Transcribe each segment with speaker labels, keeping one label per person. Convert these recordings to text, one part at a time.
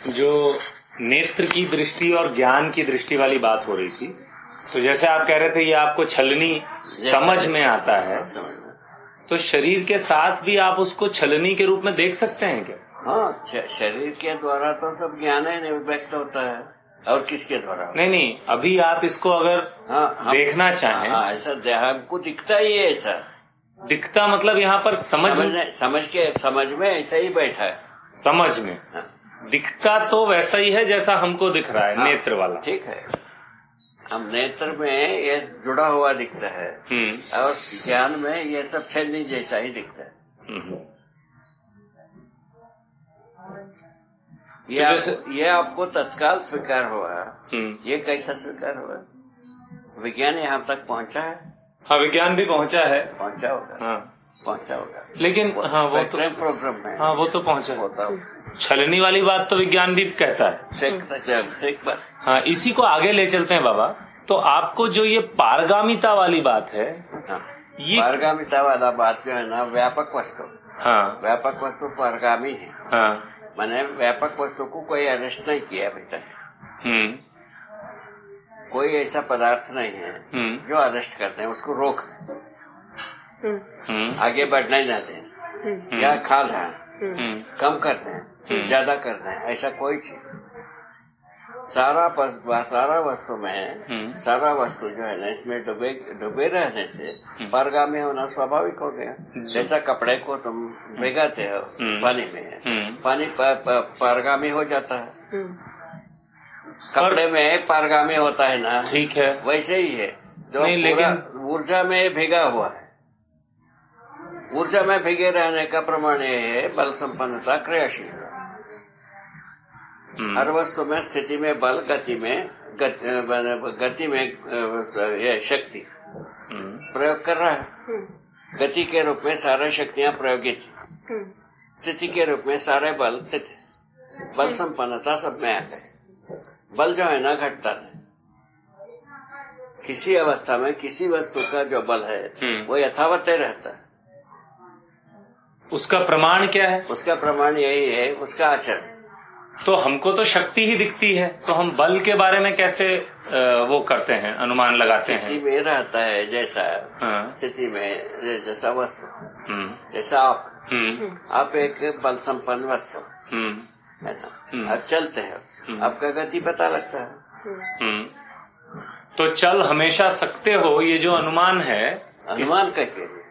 Speaker 1: जो नेत्र की दृष्टि और ज्ञान की दृष्टि वाली बात हो रही थी, तो जैसे आप कह रहे थे ये आपको छलनी समझ में आता है, तो शरीर के साथ भी आप उसको छलनी के रूप में देख सकते हैं क्या?
Speaker 2: हाँ, शरीर के द्वारा तो सब ज्ञान ही व्यक्त होता है, और किसके द्वारा?
Speaker 1: नहीं, अभी आप इसको अगर देखना चाहें,
Speaker 2: ऐसा हमको दिखता ही है। ऐसा
Speaker 1: दिखता मतलब यहाँ पर
Speaker 2: समझ में ऐसा ही बैठा है।
Speaker 1: समझ में दिखता तो वैसा ही है जैसा हमको दिख रहा है, नेत्र वाला।
Speaker 2: ठीक है, हम नेत्र में ये जुड़ा हुआ दिखता है, और ज्ञान में ये सब छलनी जैसा ही दिखता है। ये आपको तत्काल स्वीकार हुआ। ये कैसा स्वीकार हुआ? विज्ञान यहाँ तक पहुँचा है।
Speaker 1: हाँ, विज्ञान भी पहुँचा है,
Speaker 2: पहुँचा होगा। हाँ, पहुँचा होगा,
Speaker 1: लेकिन हाँ वो तो
Speaker 2: प्रोग्राम में,
Speaker 1: हाँ वो तो पहुँचा होता। छलनी वाली बात तो विज्ञान भी कहता है। हाँ, इसी को आगे ले चलते हैं बाबा। तो आपको जो ये पारगामिता वाली बात है, ये
Speaker 2: पारगामिता वाला बात जो है ना, व्यापक वस्तु। हाँ, व्यापक वस्तु पारगामी है। हाँ, मैंने व्यापक वस्तु को कोई अरेस्ट नहीं किया अभी तक। कोई ऐसा पदार्थ नहीं है जो अरेस्ट करते हैं, उसको रोक आगे बढ़ना ही जाते हैं, या खा रहे हैं, कम करते हैं, ज्यादा करते हैं, ऐसा कोई चीज। सारा वस्तु में सारा वस्तु जो है ना, इसमें डूबे रहने से पारगामी होना स्वाभाविक हो गया। जैसा कपड़े को तुम भिगाते हो पानी में, पानी पारगामी हो जाता है। कपड़े में पारगामी होता है ना,
Speaker 1: ठीक है,
Speaker 2: वैसे ही है जो लेकिन ऊर्जा में भिगा हुआ है। ऊर्जा में भिगे रहने का प्रमाण ये है बल संपन्नता, क्रियाशीलता। हर वस्तु में, स्थिति में बल, गति में ये शक्ति प्रयोग कर रहा है। गति के रूप में सारे शक्तियां प्रयोगित, स्थिति के रूप में सारे बल स्थित, बल संपन्नता सब में आ गए। बल जो है ना, घटता है। किसी अवस्था में किसी वस्तु का जो बल है वो यथावत रहता है।
Speaker 1: उसका प्रमाण क्या है?
Speaker 2: उसका प्रमाण यही है, उसका आचरण।
Speaker 1: तो हमको तो शक्ति ही दिखती है, तो हम बल के बारे में कैसे वो करते हैं, अनुमान लगाते हैं?
Speaker 2: स्थिति में रहता है जैसा, स्थिति में जैसा वस्तु, जैसा आप एक बल संपन्न वस्तु है ना, आप चलते हैं, आपका गति पता लगता है।
Speaker 1: तो चल हमेशा सकते हो, ये जो अनुमान है,
Speaker 2: अनुमान कहते हैं,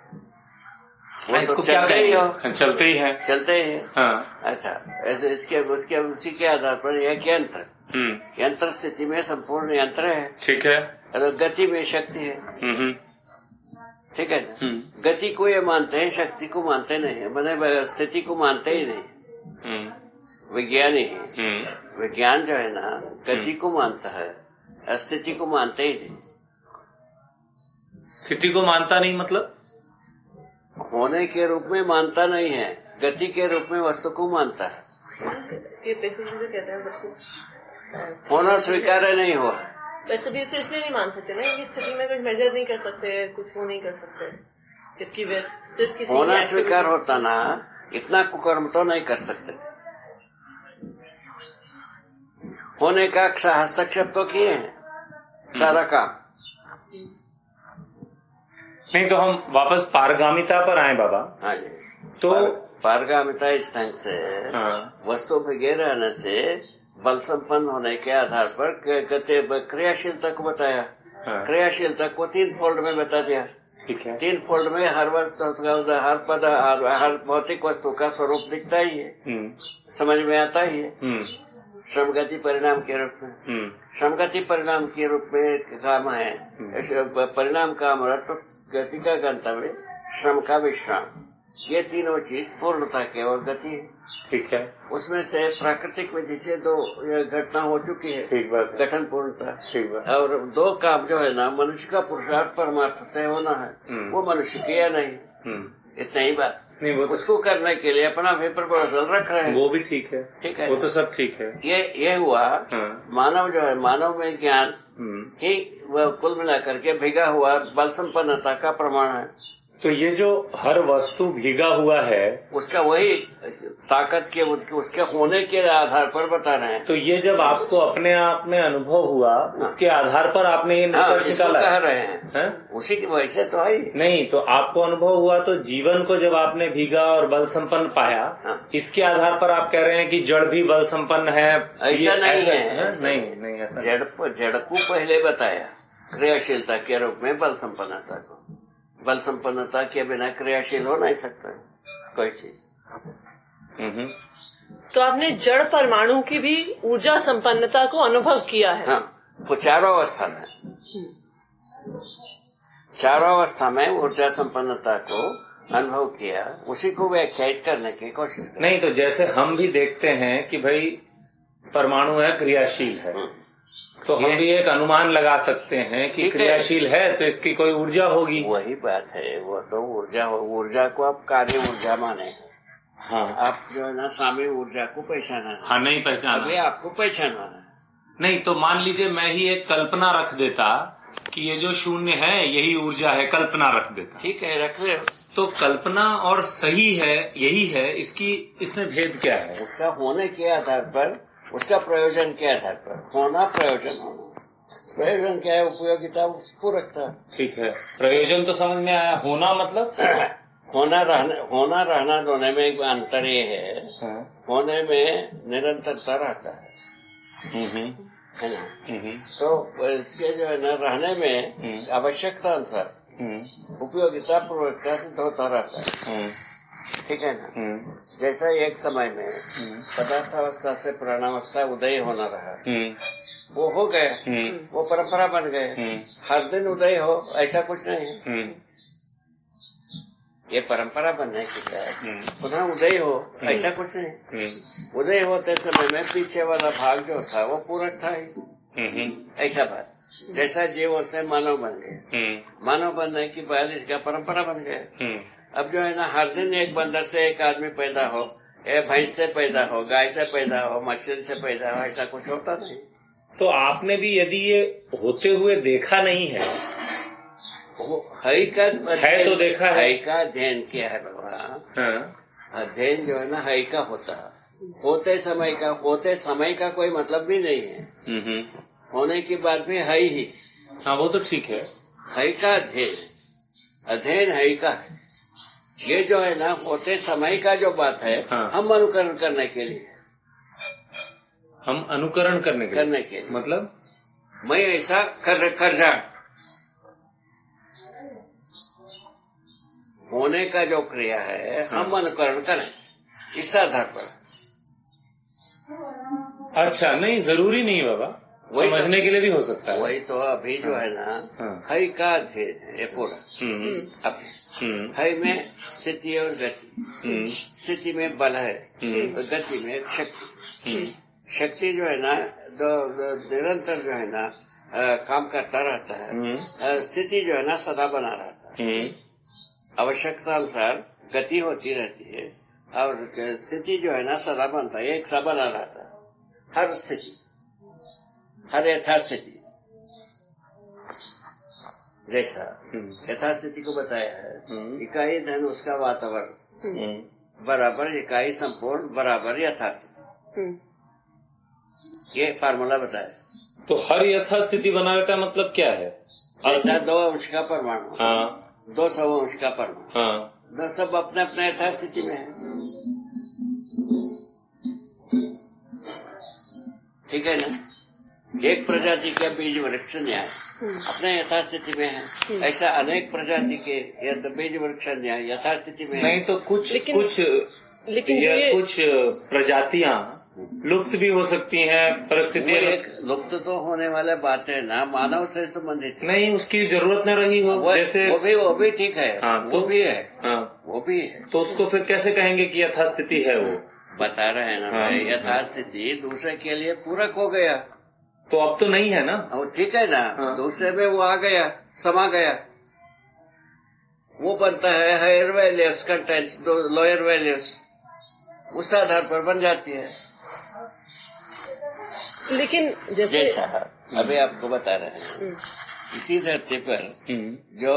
Speaker 1: इसको क्या कहेंगे? चलते ही है,
Speaker 2: चलते ही। हाँ, अच्छा, ऐसे उसके उसी के आधार पर एक यंत्र, यंत्र स्थिति में संपूर्ण यंत्र है।
Speaker 1: ठीक है,
Speaker 2: और गति में शक्ति है। ठीक है, गति को ये मानते हैं, शक्ति को मानते नहीं है, मैंने स्थिति को मानते ही नहीं। विज्ञानी है, विज्ञान जो है ना, गति को मानता है, स्थिति को मानते ही नहीं।
Speaker 1: स्थिति को मानता नहीं मतलब
Speaker 2: होने के रूप में मानता नहीं है, गति के रूप में वस्तु को मानता है। होना स्वीकार नहीं हुआ।
Speaker 3: वैसे भी इसे इसलिए नहीं मान सकते ना, कि स्थिति में कुछ मेजर नहीं कर सकते, कुछ वो नहीं कर सकते, जबकि
Speaker 2: होना स्वीकार होता ना, इतना कुकर्म तो नहीं कर सकते। होने का हस्तक्षेप तो किए हैं सारा काम।
Speaker 1: नहीं, तो हम वापस पारगामिता पर आए बाबा।
Speaker 2: हाँ जी,
Speaker 1: तो
Speaker 2: पारगामिता इस ढंग से, वस्तु भिगे रहने से बल संपन्न होने के आधार पर क्रियाशीलता को बताया। क्रियाशीलता को 3 फोल्ड में बता दिया।
Speaker 1: ठीक है,
Speaker 2: 3 फोल्ड में हर वस्तु, हर भौतिक वस्तु का स्वरूप दिखता ही है, समझ में आता ही है। श्रम गति परिणाम के रूप में, श्रम गति परिणाम के रूप में काम है। परिणाम का अमृत, तो गति का गंतव्य, श्रम का विश्राम, ये तीनों चीज पूर्णता की ओर गति है।
Speaker 1: ठीक है,
Speaker 2: उसमें से प्राकृतिक विधि से 2 घटना हो चुकी है।
Speaker 1: ठीक बात,
Speaker 2: गठन पूर्णता।
Speaker 1: ठीक बात।
Speaker 2: और 2 काम जो है ना, मनुष्य का पुरुषार्थ परमार्थ से होना है, वो मनुष्य किया नहीं। इतना ही बात
Speaker 1: नहीं, वो
Speaker 2: उसको करने के लिए अपना भी प्रपोजल रख रहे हैं।
Speaker 1: वो भी ठीक है,
Speaker 2: ठीक है,
Speaker 1: वो तो सब ठीक है।
Speaker 2: ये हुआ। मानव जो है, मानव में ज्ञान ही वह कुल मिलाकर के भिगा हुआ बल संपन्नता का प्रमाण है।
Speaker 1: तो ये जो हर वस्तु भीगा हुआ है,
Speaker 2: उसका वही ताकत के उसके होने के आधार पर बता रहे हैं।
Speaker 1: तो ये जब आपको अपने आप में अनुभव हुआ, उसके आधार पर आपने ये निष्कर्ष निकाला
Speaker 2: कह रहे हैं, उसी की वजह से तो आई
Speaker 1: नहीं। तो आपको अनुभव हुआ तो जीवन को जब आपने भीगा और बल संपन्न पाया, इसके आधार पर आप कह रहे हैं कि जड़ भी बल संपन्न है।
Speaker 2: ऐसा नहीं है,
Speaker 1: नहीं ऐसा
Speaker 2: जड़ को पहले बताया क्रियाशीलता के रूप में बल संपन्नता को। बल संपन्नता के बिना क्रियाशील हो नहीं सकता कोई चीज।
Speaker 3: तो आपने जड़ परमाणु की भी ऊर्जा संपन्नता को अनुभव किया है।
Speaker 2: हाँ, वो चारों अवस्था में, चारों अवस्था में ऊर्जा संपन्नता को अनुभव किया, उसी को व्याख्यायित करने की कोशिश की।
Speaker 1: नहीं, तो जैसे हम भी देखते हैं कि भाई परमाणु है, क्रियाशील है, तो हम भी एक अनुमान लगा सकते हैं कि क्रियाशील है तो इसकी कोई ऊर्जा होगी।
Speaker 2: वही बात है, वो तो ऊर्जा को आप कार्य ऊर्जा माने।
Speaker 1: हाँ,
Speaker 2: आप जो है ना स्वामी ऊर्जा को पहचाना।
Speaker 1: हाँ, नहीं पहचाना,
Speaker 2: अभी आपको पहचानना है।
Speaker 1: नहीं तो मान लीजिए मैं ही एक कल्पना रख देता कि ये जो शून्य है यही ऊर्जा है, कल्पना रख देता।
Speaker 2: ठीक है, रख रहे हो।
Speaker 1: तो कल्पना और सही है यही है, इसमें भेद क्या है?
Speaker 2: उसका होने के आधार पर, उसका प्रयोजन के आधार पर, होना प्रयोजन होना। प्रयोजन क्या है? उपयोगिता, पूरकता।
Speaker 1: ठीक है, प्रयोजन तो समझ में आया, होना मतलब
Speaker 2: होना रहना दोनों में एक अंतर ये है। होने में निरंतरता रहता है ना। तो इसके जो है ना रहने में आवश्यकता अनुसार उपयोगिता पूर्वकता सिद्ध होता रहता है। ठीक है ना। जैसा एक समय में पदार्थावस्था से प्राणावस्था उदय होना रहा, वो हो गए, वो परंपरा बन गए। हर दिन उदय हो ऐसा कुछ नहीं है, ये परंपरा बनने की तहत पुनः उदय हो ऐसा कुछ नहीं। उदय होते समय में पीछे वाला भाग जो था वो पूरक था ही, ऐसा बात। जैसा जीवों से मानव बन गए, मानव बनने की बाद इसका परंपरा बन गया। अब जो है ना हर दिन एक बंदर से एक आदमी पैदा हो, भैंस से पैदा हो, गाय से पैदा हो, मछली से पैदा हो, ऐसा कुछ होता नहीं।
Speaker 1: तो आपने भी यदि ये होते हुए देखा नहीं है,
Speaker 2: वो हई का
Speaker 1: है तो देखा है,
Speaker 2: हई का अध्ययन किया है बाबा। अध्ययन जो है ना हई का होता है, होते समय का कोई मतलब भी नहीं है। होने की बात भी हई ही।
Speaker 1: हाँ, वो तो ठीक है,
Speaker 2: हई का अध्ययन हई का है। ये जो है ना होते समय का जो बात है, हम अनुकरण करने के लिए,
Speaker 1: हम अनुकरण करने के लिए
Speaker 2: मतलब मैं ऐसा कर जा, होने का जो क्रिया है हम अनुकरण करें इस आधार पर।
Speaker 1: अच्छा, नहीं जरूरी नहीं बाबा, समझने के लिए भी हो सकता है।
Speaker 2: वही तो अभी जो है ना हई का अध्ययन है ये पूरा। हई में स्थिति और गति, स्थिति में बल है, गति में शक्ति। शक्ति जो है ना निरंतर जो है ना काम करता रहता है। स्थिति जो है ना सदा बना रहता है। आवश्यकता अनुसार गति होती रहती है और स्थिति जो है ना सदा बनता है, एक सा बना रहता है। हर स्थिति, हर यथास्थिति, जैसा यथास्थिति को बताया है, इकाई धन उसका वातावरण बराबर इकाई संपूर्ण बराबर यथास्थिति, ये फार्मूला बताया।
Speaker 1: तो हर यथास्थिति बना रहता है मतलब क्या है?
Speaker 2: जैसा 2 अंश का परमाणु, 200 अंश का परमाणु, दो सब अपने अपने यथास्थिति में है। ठीक है ना। एक प्रजाति के बीज वृक्ष न्याय अपने यथास्थिति में है, ऐसा अनेक प्रजाति के बीज वृक्ष न्याय यथास्थिति में
Speaker 1: नहीं। तो कुछ प्रजातियां लुप्त भी हो सकती हैं, परिस्थितियां
Speaker 2: लुप्त तो होने वाले बात है ना, मानव से संबंधित
Speaker 1: नहीं, उसकी जरूरत न रही हो, जैसे
Speaker 2: वो भी ठीक है।
Speaker 1: वो
Speaker 2: भी है, वो भी है।
Speaker 1: तो उसको फिर कैसे कहेंगे कि यथास्थिति है? वो
Speaker 2: बता रहे हैं ना भाई, यथास्थिति दूसरे के लिए पूरक हो गया,
Speaker 1: तो अब तो नहीं है ना।
Speaker 2: ठीक है ना। दूसरे में वो आ गया, समा गया, वो बनता है higher values contents, lower values, उस आधार पर बन जाती है।
Speaker 3: लेकिन जैसा
Speaker 2: अभी आपको बता रहे हैं, इसी धरती पर जो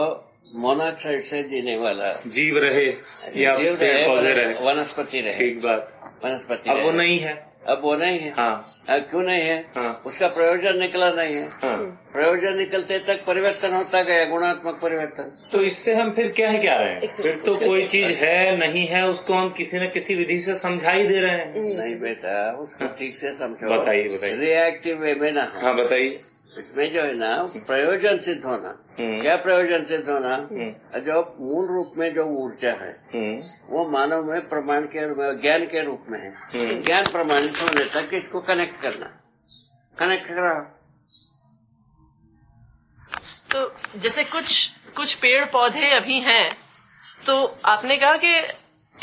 Speaker 2: मोनोऑक्साइड से जीने वाला
Speaker 1: जीव रहे या
Speaker 2: जीव
Speaker 1: पेड़ पौधे रहे,
Speaker 2: वनस्पति रहे।
Speaker 1: ठीक बात।
Speaker 2: वनस्पति
Speaker 1: अब वो नहीं है।
Speaker 2: अब वो नहीं है।
Speaker 1: हाँ।
Speaker 2: क्यों नहीं है?
Speaker 1: हाँ।
Speaker 2: उसका प्रयोजन निकला नहीं है।
Speaker 1: हाँ।
Speaker 2: प्रयोजन निकलते तक परिवर्तन होता गया, गुणात्मक परिवर्तन।
Speaker 1: तो इससे हम फिर क्या है, क्या रहे हैं? फिर तो कोई चीज है नहीं है, उसको हम किसी न किसी विधि से समझा ही दे रहे हैं।
Speaker 2: नहीं बेटा, उसको ठीक से समझो।
Speaker 1: बताइए।
Speaker 2: रिएक्टिव वे में ना।
Speaker 1: हाँ बताइए।
Speaker 2: इसमें जो है ना प्रयोजन सिद्ध होना। क्या प्रयोजन सिद्ध होना? जो मूल रूप में जो ऊर्जा है वो मानव में प्रमाण के ज्ञान के रूप में है। ज्ञान प्रमाणित होने तक इसको कनेक्ट करना, कनेक्ट करा।
Speaker 3: तो जैसे कुछ पेड़ पौधे अभी हैं, तो आपने कहा कि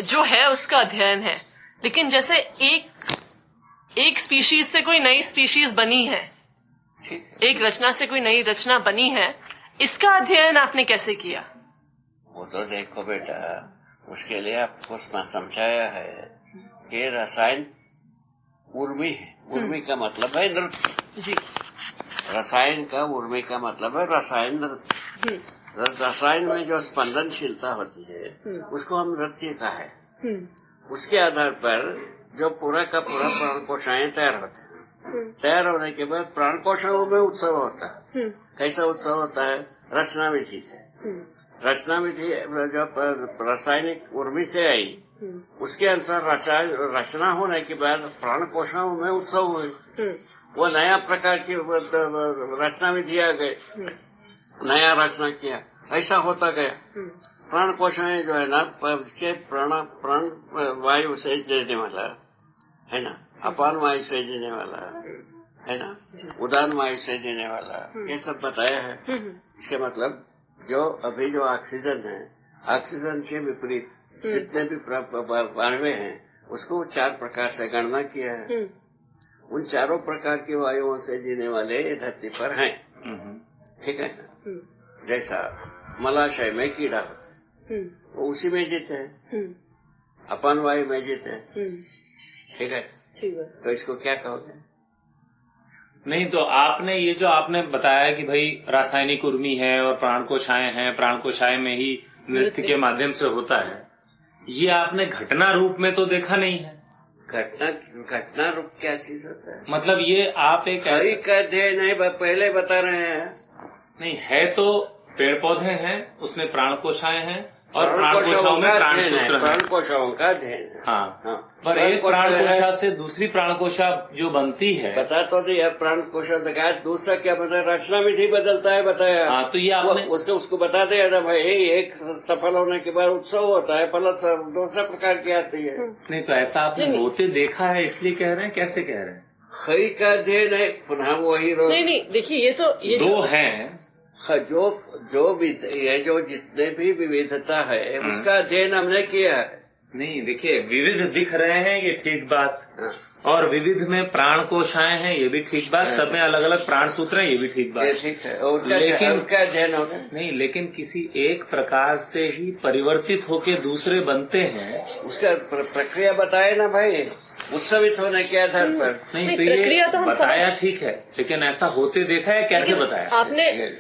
Speaker 3: जो है उसका अध्ययन है, लेकिन जैसे एक स्पीशीज से कोई नई स्पीशीज बनी है, एक रचना से कोई नई रचना बनी है, इसका अध्ययन आपने कैसे किया?
Speaker 2: वो तो देखो बेटा, उसके लिए आपको समझाया है कि रसायन उर्मी है। उर्मी का मतलब है नृत्य जी। रसायन का उर्मी का मतलब है रसायन नृत्य। रसायन में जो स्पंदनशीलता होती है उसको हम नृत्य का है। उसके आधार पर जो पूरा का पूरा प्राण कोशाएं तैयार होते हैं। तैयार होने के बाद प्राण कोशाओं में उत्सव होता है। कैसा उत्सव होता है? रचना विधि से। रचना विधि जब रासायनिक उर्मी से आई, उसके अनुसार रचना होने के बाद प्राण कोशाओं में उत्सव हुए। वो नया प्रकार की रचना विधि आ गई, नया रचना किया, ऐसा होता गया। प्राण कोशाएं जो है ना, के प्राण वायु से देने वाला है ना, अपान वायु से जीने वाला है ना, उदान वायु से जीने वाला, ये सब बताया है। इसके मतलब जो अभी जो ऑक्सीजन है, ऑक्सीजन के विपरीत जितने भी वायु हैं उसको 4 प्रकार से गणना किया है। उन चारों प्रकार की वायुओं से जीने वाले धरती पर हैं। ठीक है ना? जैसा मलाशय में कीड़ा होता है, वो उसी में जीते हैं, अपान वायु में जीते हैं। ठीक है, तो इसको क्या कहोगे?
Speaker 1: नहीं, तो आपने ये जो आपने बताया कि भाई रासायनिक उर्मी है और प्राण कोशाएं हैं, प्राण कोशाएं में ही नृत्य के माध्यम से होता है, ये आपने घटना रूप में तो देखा नहीं है।
Speaker 2: घटना रूप क्या चीज होता है?
Speaker 1: मतलब ये आप एक
Speaker 2: ऐसे का अध्ययन नहीं, पहले बता रहे हैं।
Speaker 1: नहीं है तो पेड़ पौधे हैं, उसमें प्राण कोशाएं हैं और प्राण कोशाओं में प्राण सूत्र है।
Speaker 2: प्राण कोशाओं का अध्ययन है।
Speaker 1: हाँ। पर एक प्राण कोशा से दूसरी प्राण कोशा जो बनती है,
Speaker 2: बता तो दिया प्राण कोशा दिखाया, दूसरा क्या बता, रचना विधि बदलता है बताया।
Speaker 1: हाँ, तो ये आपने
Speaker 2: उसको बता दिया था भाई, एक सफल होने के बाद उत्सव होता है, फल दूसरा प्रकार की आती है।
Speaker 1: नहीं, तो ऐसा आपने होते देखा है इसलिए कह रहे हैं, कैसे कह रहे हैं?
Speaker 2: खरी का अध्ययन है, पुनः वही
Speaker 3: नहीं, देखिए ये
Speaker 1: दो हैं
Speaker 2: जो जितने भी विविधता है उसका अध्ययन हमने किया है।
Speaker 1: नहीं, देखिए विविध दिख रहे हैं, ये ठीक बात, और विविध में प्राण कोशाएं हैं, ये भी ठीक बात, सब में अलग अलग प्राण सूत्र हैं, ये भी ठीक बात,
Speaker 2: ठीक है।
Speaker 1: लेकिन
Speaker 2: उसका अध्ययन होगा
Speaker 1: नहीं, लेकिन किसी एक प्रकार से ही परिवर्तित होके दूसरे बनते हैं,
Speaker 2: उसका प्रक्रिया बताए ना भाई, उत्सवित होने के आधार पर।
Speaker 1: नहीं, तो ये बताया ठीक है, लेकिन ऐसा होते देखा है, कैसे बताया
Speaker 3: आपने?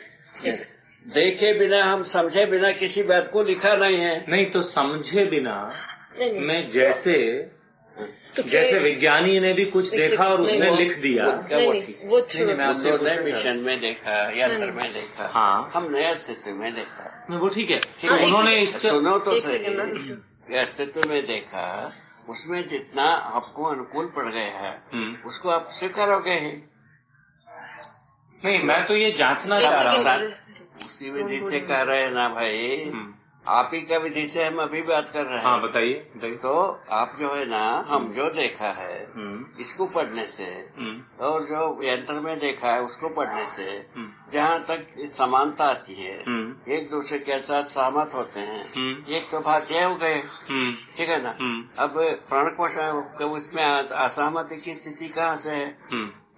Speaker 2: देखे बिना, हम समझे बिना किसी बात को लिखा नहीं है।
Speaker 1: नहीं, तो समझे बिना में जैसे विज्ञानी ने भी कुछ देखा और उसने लिख दिया।
Speaker 2: वो मिशन में देखा, यंत्र में देखा,
Speaker 1: हाँ,
Speaker 2: हमने अस्तित्व में देखा।
Speaker 1: वो ठीक है, उन्होंने इसके
Speaker 2: सुनो तो सही, अस्तित्व में देखा, उसमें जितना आपको अनुकूल पड़ गया है उसको आप स्वीकारोगे ही।
Speaker 1: नहीं, मैं तो ये जांचना चाह रहा हूँ।
Speaker 2: उसी विधि से कह रहे हैं ना भाई, आप ही का विधि से हम अभी बात कर रहे हैं।
Speaker 1: हाँ, बताइए।
Speaker 2: तो आप जो है ना, हम जो देखा है इसको पढ़ने से और जो यंत्र में देखा है उसको पढ़ने से जहाँ तक समानता आती है, एक दूसरे के साथ सहमत होते हैं, एक तो बात यह हो गए। ठीक है ना? अब प्राण कोशा उसमें असहमति की स्थिति कहाँ से है?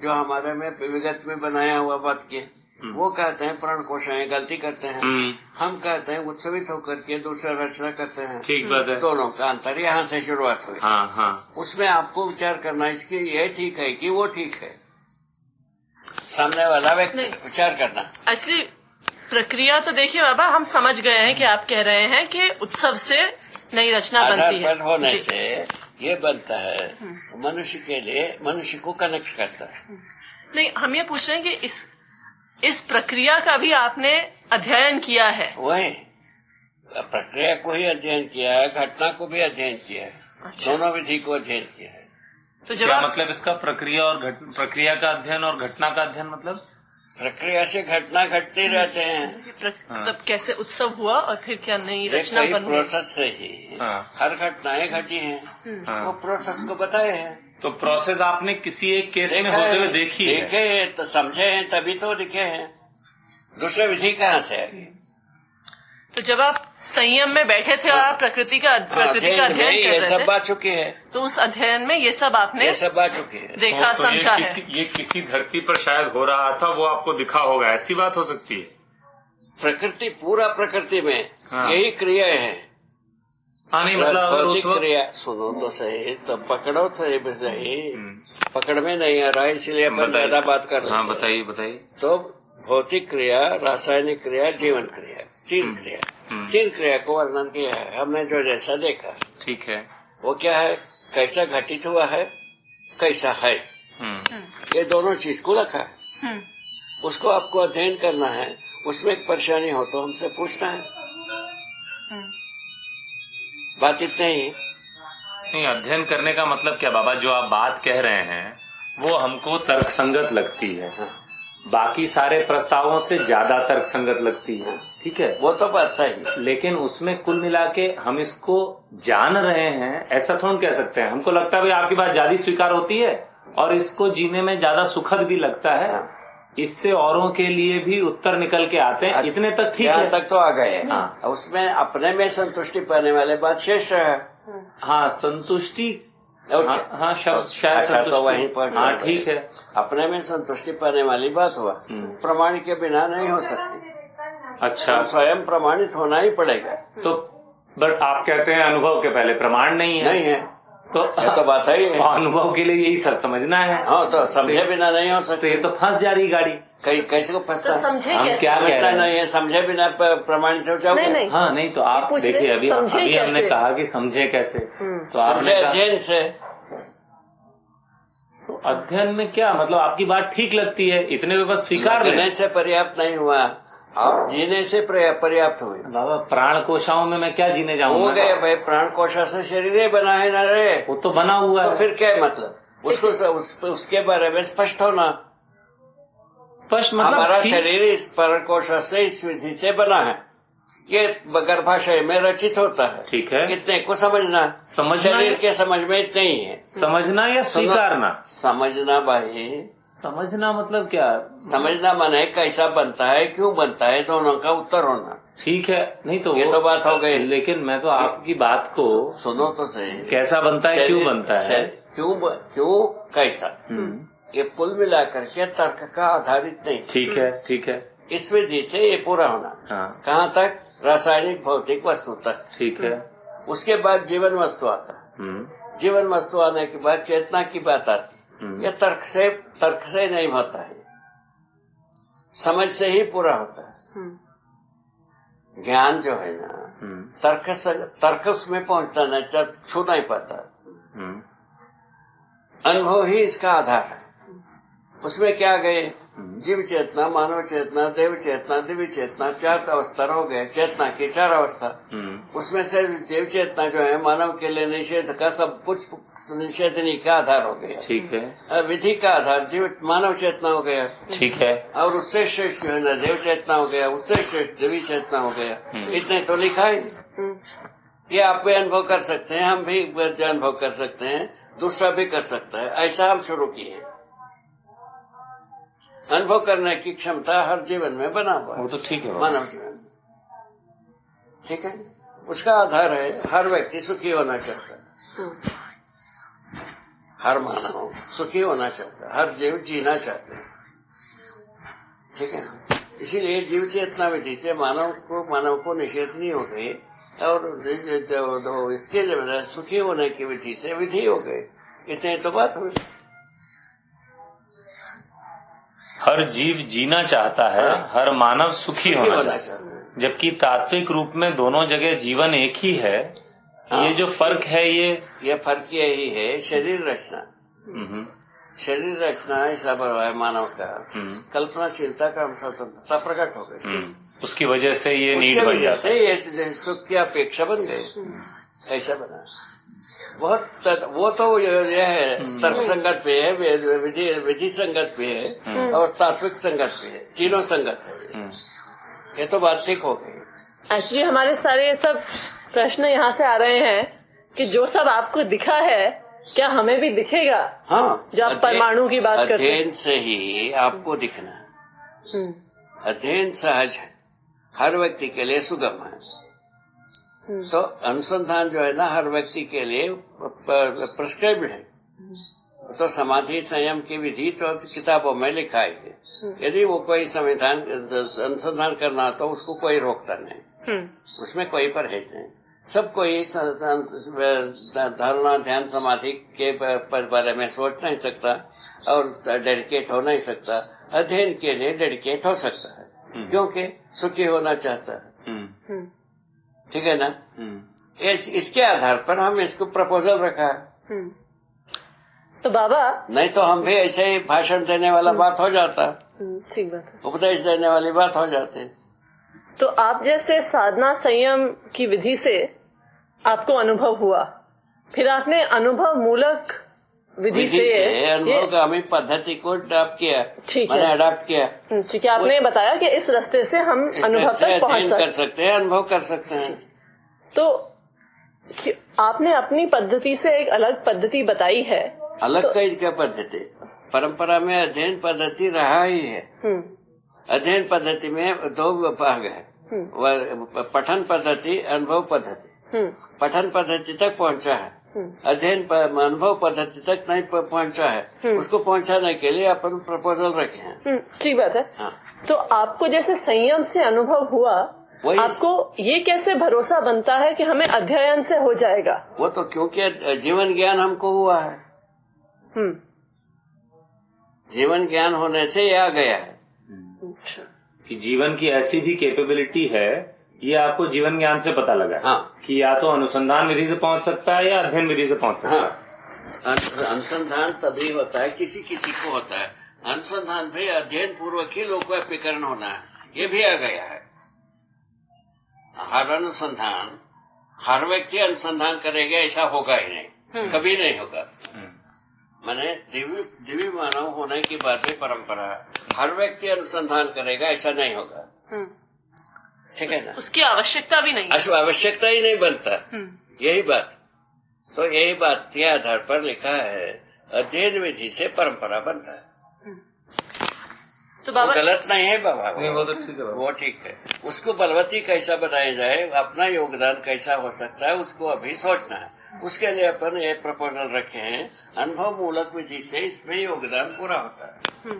Speaker 2: जो हमारे में विगत में बनाया हुआ बात के, वो कहते हैं प्राण कोशाएं गलती करते हैं, हम कहते हैं उत्सवित होकर के दूसरा रचना करते हैं।
Speaker 1: ठीक बात है।
Speaker 2: दोनों का अंतर यहाँ से शुरुआत हुई।
Speaker 1: हाँ।
Speaker 2: उसमें आपको विचार करना, इसकी ये ठीक है कि वो ठीक है, सामने वाला व्यक्ति विचार करना।
Speaker 3: एक्चुअली प्रक्रिया तो देखिए बाबा, हम समझ गए हैं कि आप कह रहे हैं कि उत्सव से नई रचना बनती है।
Speaker 2: आधार होने से ये बनता है, मनुष्य के लिए मनुष्य को कनेक्ट करता है।
Speaker 3: नहीं, हम ये पूछ रहे हैं कि इस प्रक्रिया का भी आपने अध्ययन किया है?
Speaker 2: वही प्रक्रिया को ही अध्ययन किया है, घटना को भी अध्ययन किया है।
Speaker 3: अच्छा।
Speaker 2: दोनों विधि को अध्ययन किया है।
Speaker 3: तो जब
Speaker 1: क्या मतलब इसका प्रक्रिया का अध्ययन और घटना का अध्ययन? मतलब
Speaker 2: प्रक्रिया से घटना घटते रहते हैं।
Speaker 3: मतलब कैसे उत्सव हुआ और फिर क्या नई रचना
Speaker 2: कई
Speaker 3: बनी?
Speaker 2: प्रोसेस से ही हर घटनाएं घटी हैं, वो प्रोसेस को बताए हैं।
Speaker 1: तो प्रोसेस आपने किसी एक केस में
Speaker 2: देखा
Speaker 1: होते हुए
Speaker 2: है,
Speaker 1: देखी है?
Speaker 2: देखे हैं तो समझे हैं, तभी तो लिखे हैं। दूसरे विधि कहाँ से आएगी?
Speaker 3: तो जब आप संयम में बैठे थे और आप प्रकृति का अध्ययन कर
Speaker 2: ये
Speaker 3: रहे
Speaker 2: सब
Speaker 3: थे,
Speaker 2: बात चुकी है।
Speaker 3: तो उस अध्ययन में ये सब आपने
Speaker 2: ये सब बात चुकी है।
Speaker 3: देखा,
Speaker 1: तो
Speaker 3: समझा है।
Speaker 1: ये किसी धरती पर शायद हो रहा था, वो आपको दिखा होगा, ऐसी बात हो सकती है?
Speaker 2: प्रकृति, पूरा प्रकृति में
Speaker 1: हाँ।
Speaker 2: यही क्रियाएं हैं।
Speaker 1: हाँ, नहीं मतलब अगर उस
Speaker 2: भौतिक
Speaker 1: वक्त
Speaker 2: क्रिया सुनो तो सही, तो पकड़ो तो सही। पकड़ में नहीं आ रहा है, इसलिए अपन ज्यादा बात कर रहे हैं।
Speaker 1: हाँ, बताइए।
Speaker 2: तो भौतिक क्रिया, रासायनिक क्रिया, जीवन क्रिया, तीन क्रिया को वर्णन किया है हमने, जो जैसा देखा।
Speaker 1: ठीक है।
Speaker 2: वो क्या है, कैसा घटित हुआ है, कैसा है, ये दोनों चीज को रखा है। उसको आपको अध्ययन करना है। उसमें एक परेशानी हो तो हमसे पूछना है। बात इतने ही।
Speaker 1: नहीं, अध्ययन करने का मतलब क्या बाबा? जो आप बात कह रहे हैं वो हमको तर्कसंगत लगती है, बाकी सारे प्रस्तावों से ज्यादा तर्कसंगत लगती है। ठीक है,
Speaker 2: वो तो बात सही है।
Speaker 1: लेकिन उसमें कुल मिला के हम इसको जान रहे हैं, ऐसा थोड़ा कह सकते हैं। हमको लगता है भाई आपकी बात ज्यादा स्वीकार होती है और इसको जीने में ज्यादा सुखद भी लगता है, इससे औरों के लिए भी उत्तर निकल के आते हैं। इतने तक ठीक है,
Speaker 2: तक तो आ गए।
Speaker 1: हाँ।
Speaker 2: उसमें अपने में संतुष्टि पाने वाले बात शेष है।
Speaker 1: हाँ, संतुष्टि। हाँ, शायद
Speaker 2: अच्छा, तो वहीं पर
Speaker 1: हाँ, ठीक है।
Speaker 2: अपने में संतुष्टि पाने वाली बात हुआ, प्रमाण के बिना नहीं हो सकती।
Speaker 1: अच्छा,
Speaker 2: स्वयं प्रमाणित होना ही पड़ेगा।
Speaker 1: तो बट आप कहते हैं अनुभव के पहले प्रमाण नहीं है।
Speaker 2: नहीं है
Speaker 1: तो
Speaker 2: ये तो बात है ही है।
Speaker 1: अनुभव के लिए यही सब समझना है।
Speaker 2: हाँ, तो समझे बिना नहीं हो
Speaker 1: तो
Speaker 2: सकती।
Speaker 1: ये तो फंस जा रही गाड़ी।
Speaker 2: कैसे को फंसता
Speaker 3: तो
Speaker 2: है?
Speaker 3: समझे
Speaker 1: हम
Speaker 3: कैसे?
Speaker 1: क्या कह
Speaker 2: समझना
Speaker 1: रहे हैं?
Speaker 2: नहीं है, समझे बिना प्रमाणित हो जाओगे।
Speaker 3: नहीं।
Speaker 1: हाँ, नहीं तो आप
Speaker 3: पूछ रहे
Speaker 1: देखिए, अभी
Speaker 3: समझे
Speaker 1: हमने
Speaker 3: कैसे?
Speaker 1: कहा कि समझे कैसे, तो आपने
Speaker 2: समझे
Speaker 1: कहा
Speaker 2: अध्ययन से।
Speaker 1: तो अध्ययन में क्या मतलब? आपकी बात ठीक लगती है, इतने में बस स्वीकार
Speaker 2: लगने
Speaker 1: लें।
Speaker 2: से पर्याप्त नहीं हुआ, आप जीने से पर्याप्त हुए।
Speaker 1: बाबा, प्राण कोशाओं में मैं क्या जीने
Speaker 2: हो
Speaker 1: जाऊंगा?
Speaker 2: गए भाई, प्राण कोशा से शरीर ही बना है ना रे।
Speaker 1: वो तो बना हुआ
Speaker 2: तो
Speaker 1: है।
Speaker 2: फिर क्या मतलब? उसके बारे में स्पष्ट होना।
Speaker 1: स्पष्ट मतलब
Speaker 2: हमारा
Speaker 1: ठीक-
Speaker 2: शरीर इस प्राण कोशा से, इस विधि से बना है। ये गर्भाशय में रचित होता है।
Speaker 1: ठीक है।
Speaker 2: इतने को समझना शरीर के समझ में इतने ही है।
Speaker 1: समझना या स्वीकारना?
Speaker 2: समझना भाई,
Speaker 1: समझना मतलब क्या?
Speaker 2: समझना माने कैसा बनता है, क्यों बनता है, दोनों का उत्तर होना।
Speaker 1: ठीक है, नहीं तो
Speaker 2: ये
Speaker 1: वो-
Speaker 2: तो बात हो गई।
Speaker 1: लेकिन मैं तो आपकी बात को
Speaker 2: सुनो तो सही,
Speaker 1: कैसा बनता है, क्यों बनता है,
Speaker 2: क्यों कैसा, ये कुल मिलाकर के तर्क का आधारित नहीं।
Speaker 1: ठीक है।
Speaker 2: इस विधि से ये पूरा होना।
Speaker 1: हाँ,
Speaker 2: कहाँ तक? रासायनिक भौतिक वस्तु तक।
Speaker 1: ठीक है।
Speaker 2: उसके बाद जीवन वस्तु आता है। जीवन वस्तु आने के बाद चेतना की बात आती। ये तर्क से नहीं होता है, समझ से ही पूरा होता है। ज्ञान जो है ना, तर्क उसमें पहुंचता नहीं, छू नहीं पाता। अनुभव ही इसका आधार है। उसमें क्या गए? जीव चेतना, मानव चेतना, देव चेतना, दिव्य चेतना, 4 अवस्था हो गए। चेतना की 4 अवस्था। उसमें से जीव चेतना जो है मानव के लिए निषेध का सब कुछ निषेधनी का आधार हो गया।
Speaker 1: ठीक है।
Speaker 2: विधि का आधार जीव मानव चेतना हो गया।
Speaker 1: ठीक है।
Speaker 2: और उससे श्रेष्ठ जो है ना देव चेतना हो गया, उससे श्रेष्ठ दिव्य चेतना हो गया। इतने तो लिखा है। ये आप भी अनुभव कर सकते हैं, हम भी अनुभव कर सकते हैं, दूसरा भी कर सकता है। ऐसा हम शुरू किए। अनुभव करने की क्षमता हर जीवन में बना हुआ है।
Speaker 1: वो तो ठीक है।
Speaker 2: मानव जीवन, ठीक है। उसका आधार है हर व्यक्ति सुखी होना चाहता है। हर मानव सुखी होना चाहता है, हर जीव जीना चाहता है, ठीक है। इसीलिए जीव चेतना विधि से मानव को निषेध नहीं हो गई, और इसके जो सुखी होने की विधि से विधि हो गई। इतने तो बात हुई।
Speaker 1: हर जीव जीना चाहता है, हर मानव सुखी होना चाहता है, जबकि तात्विक रूप में दोनों जगह जीवन एक ही है। ये जो फर्क है ये
Speaker 2: फर्क यही है, शरीर रचना। शरीर रचना ऐसा बड़ा है मानव का, कल्पनाशीलता का स्वतंत्रता प्रकट हो गई,
Speaker 1: उसकी वजह से ये नीड बन जाता है,
Speaker 2: ये सुख की अपेक्षा बन गई, ऐसा बना। बहुत वो तो यह है तर्क संगत पे है, विधि संगत पे है और तात्विक संगत पे है, तीनों संगत है। ये तो बात ठीक हो गई।
Speaker 3: एक्चुअली हमारे सारे सब प्रश्न यहाँ से आ रहे हैं कि जो सब आपको दिखा है क्या हमें भी दिखेगा?
Speaker 2: हाँ,
Speaker 3: जब आप परमाणु की बात करते हैं,
Speaker 2: अध्ययन से ही आपको दिखना। अध्ययन सहज है, हर व्यक्ति के लिए सुगम है। तो अनुसंधान जो है ना हर व्यक्ति के लिए प्रिस्क्राइब्ड है। तो समाधि संयम की विधि तो किताबों में लिखाई है। यदि वो कोई संविधान अनुसंधान करना तो उसको कोई रोकता नहीं, उसमें कोई परहेज नहीं। सब कोई धारणा ध्यान समाधि के बारे में सोच नहीं सकता और डेडिकेट हो नहीं सकता। अध्ययन के लिए डेडिकेट हो सकता है क्योंकि सुखी होना चाहता है। ठीक है ना? इसके आधार पर हम इसको प्रपोजल रखा है।
Speaker 3: तो बाबा
Speaker 2: नहीं तो हम भी ऐसे ही भाषण देने वाला बात हो जाता,
Speaker 3: ठीक बात है,
Speaker 2: उपदेश देने वाली बात हो जाती।
Speaker 3: तो आप जैसे साधना संयम की विधि से आपको अनुभव हुआ, फिर आपने अनुभव मूलक विधि से
Speaker 2: अनुभवगामी पद्धति को अडॉप्ट किया, मैंने अडॉप्ट किया।
Speaker 3: ठीक है, आपने बताया कि इस रास्ते से हम अनुभव तक पहुंच
Speaker 2: कर सकते हैं, अनुभव कर सकते हैं।
Speaker 3: तो आपने अपनी पद्धति से एक अलग पद्धति बताई है।
Speaker 2: अलग तो, कई क्या पद्धति? परंपरा में अध्ययन पद्धति रहा ही है। अध्ययन पद्धति में दो भाग है, पठन पद्धति, अनुभव पद्धति। पठन पद्धति तक पहुंचा है, अध्ययन अनुभव पद्धति तक नहीं पहुंचा है। उसको पहुंचाने के लिए अपन प्रपोजल रखे हैं।
Speaker 3: ठीक बात है।
Speaker 2: हाँ।
Speaker 3: तो आपको जैसे संयम से अनुभव हुआ, आपको ये कैसे भरोसा बनता है कि हमें अध्ययन से हो जाएगा?
Speaker 2: वो तो क्योंकि जीवन ज्ञान हमको हुआ है। जीवन ज्ञान होने से ये आ गया है
Speaker 1: कि जीवन की ऐसी भी कैपेबिलिटी है, ये आपको जीवन ज्ञान से पता लगा।
Speaker 2: हाँ।
Speaker 1: कि या तो अनुसंधान विधि से पहुंच सकता है या अध्ययन विधि से पहुंच सकता है।
Speaker 2: अनुसंधान तभी होता है, किसी किसी को होता है। अनुसंधान भी अध्ययन पूर्वक ही लोकोपीकरण होना है, ये भी आ गया है। हर अनुसंधान, हर व्यक्ति अनुसंधान करेगा ऐसा होगा ही नहीं, कभी नहीं होगा। मैंने दिव्य मानव होने की बात में परंपरा, हर व्यक्ति अनुसंधान करेगा ऐसा नहीं होगा। ठीक है ना?
Speaker 3: उसकी आवश्यकता भी नहीं है,
Speaker 2: आवश्यकता ही नहीं बनता। यही बात, तो यही बात के आधार पर लिखा है, अध्ययन विधि से परंपरा बनता है। तो बाबा गलत नहीं है बाबा, वो तो ठीक है, वो ठीक है। उसको बलवती कैसा बनाया जाए, अपना योगदान कैसा हो सकता है, उसको अभी सोचना है। उसके लिए अपन ये प्रपोजल रखे हैं, अनुभव मूलक विधि से इसमें योगदान पूरा होता है।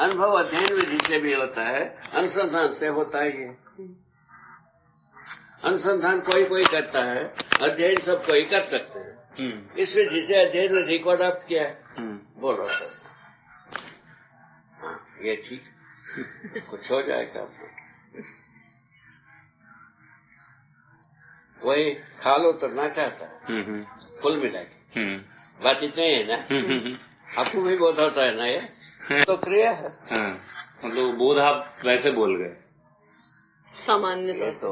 Speaker 2: अनुभव अध्ययन विधि से भी होता है, अनुसंधान से होता ही है। अनुसंधान कोई करता है, अध्ययन सब कोई कर सकते हैं। इस विधि से अध्ययन विधि को अडॉप्ट किया है। बोलो सर, ये ठीक कुछ हो जाएगा आपको। वही खाल उतरना चाहता है कुल मिला के। बात इतनी है ना, आपको भी बोध होता है ना, ये तो क्रिया है।
Speaker 1: मतलब बोध आप वैसे बोल गए
Speaker 3: सामान्य,
Speaker 2: तो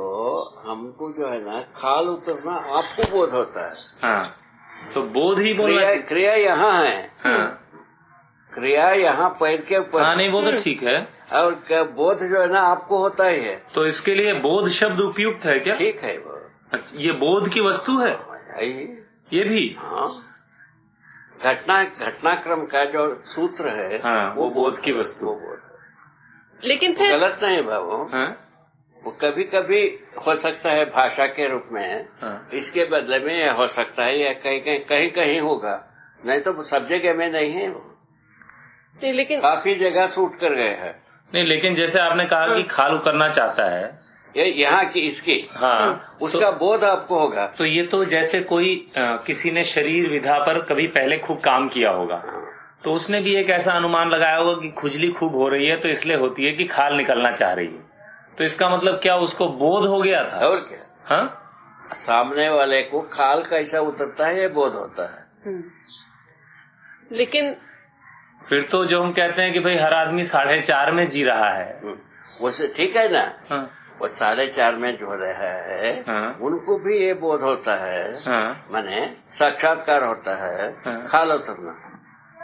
Speaker 2: हमको जो है ना खाल उतरना आपको बोध होता है।
Speaker 1: हाँ, तो बोध ही बोलना,
Speaker 2: क्रिया यहाँ है।
Speaker 1: हाँ।
Speaker 2: क्रिया यहाँ पैर के ऊपर।
Speaker 1: हाँ, नहीं वो तो ठीक है, और
Speaker 2: बोध जो है ना आपको होता ही है।
Speaker 1: तो इसके लिए बोध शब्द उपयुक्त है क्या?
Speaker 2: ठीक है, वो
Speaker 1: ये बोध की वस्तु है ये भी।
Speaker 2: हाँ, घटनाक्रम का जो सूत्र है,
Speaker 1: हाँ, वो बोध की वस्तु।
Speaker 2: वो बोध,
Speaker 3: लेकिन फिर
Speaker 2: गलत नहीं बाबू।
Speaker 1: हाँ?
Speaker 2: वो कभी कभी हो सकता है भाषा के रूप में।
Speaker 1: हाँ।
Speaker 2: इसके बदले में यह हो सकता है, या कहीं होगा, नहीं तो सब जगह में नहीं है वो।
Speaker 3: लेकिन
Speaker 2: काफी जगह सूट कर गए हैं।
Speaker 1: नहीं, लेकिन जैसे आपने कहा कि खाल उतरना चाहता है,
Speaker 2: ये यहाँ की इसकी,
Speaker 1: हाँ,
Speaker 2: उसका बोध आपको होगा।
Speaker 1: तो ये तो जैसे कोई किसी ने शरीर विधा पर कभी पहले खूब काम किया होगा, तो उसने भी एक ऐसा अनुमान लगाया होगा कि खुजली खूब हो रही है तो इसलिए होती है कि खाल निकलना चाह रही है। तो इसका मतलब क्या उसको बोध हो गया था?
Speaker 2: और क्या,
Speaker 1: हाँ,
Speaker 2: सामने वाले को खाल कैसा उतरता है ये बोध होता है।
Speaker 3: लेकिन
Speaker 2: फिर
Speaker 1: तो जो हम कहते हैं कि भाई हर आदमी 4.5 में जी रहा है,
Speaker 2: वो ठीक है ना।
Speaker 1: हाँ,
Speaker 2: वो 4.5 में जो रहा है,
Speaker 1: हाँ,
Speaker 2: उनको भी ये बोध होता है,
Speaker 1: हाँ,
Speaker 2: माने साक्षात्कार होता है,
Speaker 1: हाँ,
Speaker 2: खाल उतरना।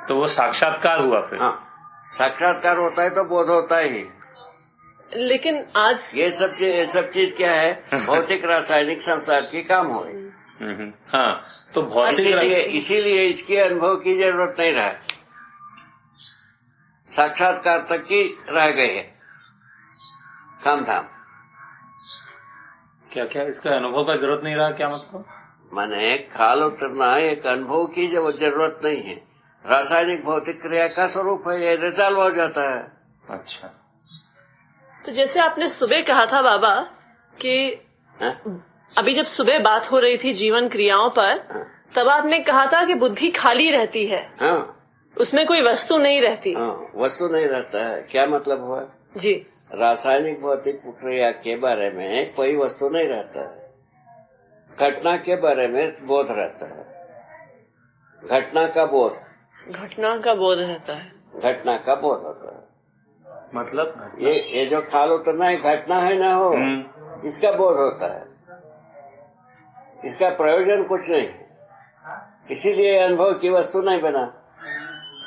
Speaker 1: तो वो साक्षात्कार हुआ फिर?
Speaker 2: हाँ, साक्षात्कार होता है तो बोध होता ही।
Speaker 3: लेकिन आज
Speaker 2: ये सब चीज क्या है, भौतिक रासायनिक संसार की काम हो गई।
Speaker 1: हाँ, तो भौतिक
Speaker 2: इसीलिए इसके अनुभव की जरूरत नहीं रहा, साक्षात्कार तक की रह गई है काम धाम।
Speaker 1: क्या क्या इसका अनुभव का जरूरत नहीं रहा, क्या मतलब?
Speaker 2: माने खाल उतरना एक अनुभव की जो जरूरत नहीं है, रासायनिक भौतिक क्रिया का स्वरूप है, ये रिजॉल्व हो जाता है।
Speaker 1: अच्छा,
Speaker 3: तो जैसे आपने सुबह कहा था बाबा कि अभी जब सुबह बात हो रही थी जीवन क्रियाओं पर, तब आपने कहा था कि बुद्धि खाली रहती है, उसमें कोई वस्तु नहीं रहती।
Speaker 2: वस्तु नहीं रहता है, क्या मतलब हुआ
Speaker 3: जी?
Speaker 2: रासायनिक भौतिक क्रिया के बारे में कोई वस्तु नहीं रहता है, घटना के बारे में बोध रहता है, घटना का बोध रहता है, घटना का बोध होता है।
Speaker 1: मतलब
Speaker 2: ये जो खाल उतरना है घटना है ना हो, इसका बोध होता है, इसका प्रयोजन कुछ नहीं, इसीलिए अनुभव की वस्तु नहीं बना।